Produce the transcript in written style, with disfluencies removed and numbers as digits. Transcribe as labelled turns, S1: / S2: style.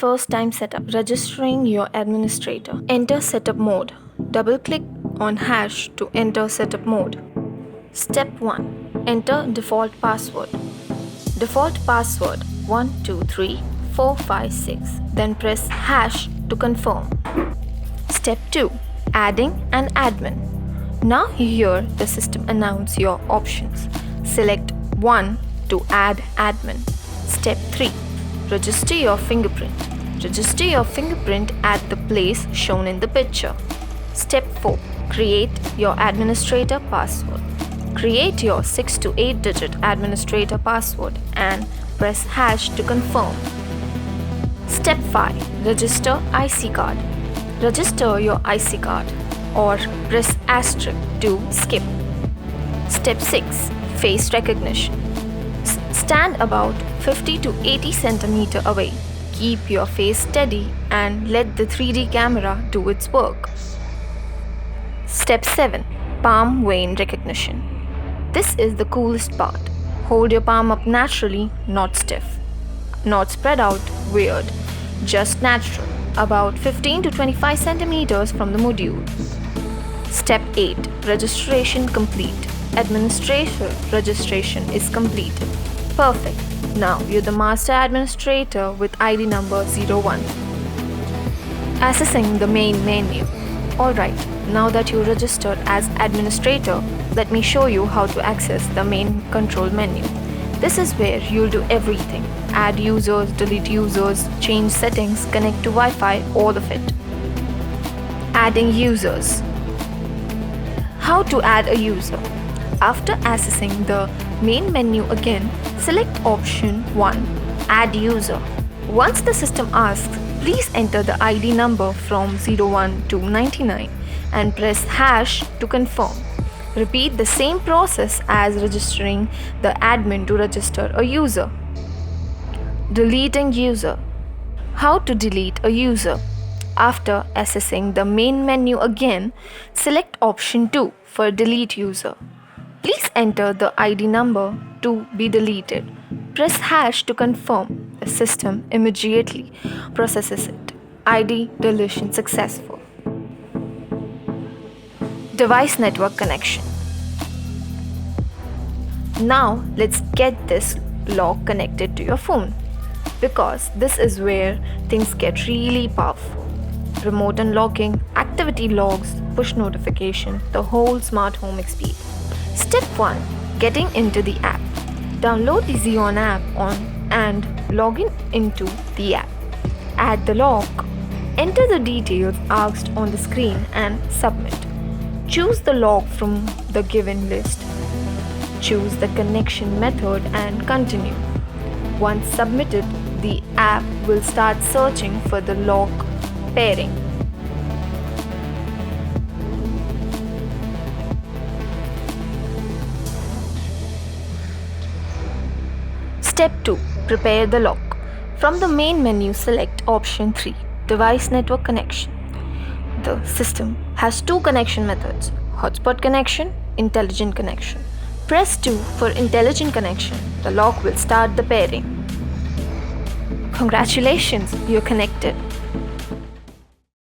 S1: first time setup, registering your administrator. Enter setup mode. Double-click on hash to enter setup mode. Step 1. Enter default password. Default password 123456. Then press hash to confirm. Step 2. Adding an admin. Now you hear the system announce your options. Select 1 to add admin. Step 3. Register your fingerprint. Register your fingerprint at the place shown in the picture. Step 4. Create your administrator password. Create your 6 to 8 digit administrator password and press hash to confirm. Step 5. Register IC card. Register your IC card or press asterisk to skip. Step 6. Face recognition. Stand about 50 to 80 cm away. Keep your face steady and let the 3D camera do its work. Step 7. Palm vein recognition. This is the coolest part. Hold your palm up naturally, not stiff. Not spread out, weird. Just natural. About 15 to 25 centimeters from the module. Step 8. Registration complete. Administrator registration is completed. Perfect. Now you're the master administrator with ID number 01. Accessing the main menu. Alright, now that you registered as administrator, let me show you how to access the main control menu. This is where you'll do everything. Add users, delete users, change settings, connect to Wi-Fi, all of it. Adding users. How to add a user? After accessing the main menu again, select option 1, Add User. Once the system asks, please enter the ID number from 01 to 99 and press hash to confirm. Repeat the same process as registering the admin to register a user. Deleting user. How to delete a user? After accessing the main menu again, select option 2 for delete user. Please enter the ID number to be deleted. Press hash to confirm. The system immediately processes it. ID deletion successful. Device network connection. Now let's get this lock connected to your phone, because this is where things get really powerful. Remote unlocking, activity logs, push notification, the whole smart home experience. Step 1. Getting into the app. Download the Zeone app and log into the app. Add the lock. Enter the details asked on the screen and submit. Choose the lock from the given list. Choose the connection method and continue. Once submitted, the app will start searching for the lock pairing. Step 2. Prepare the lock. From the main menu, select option 3, Device Network Connection. The system has 2 connection methods, hotspot connection, intelligent connection. Press 2 for intelligent connection. The lock will start the pairing. Congratulations, you're connected.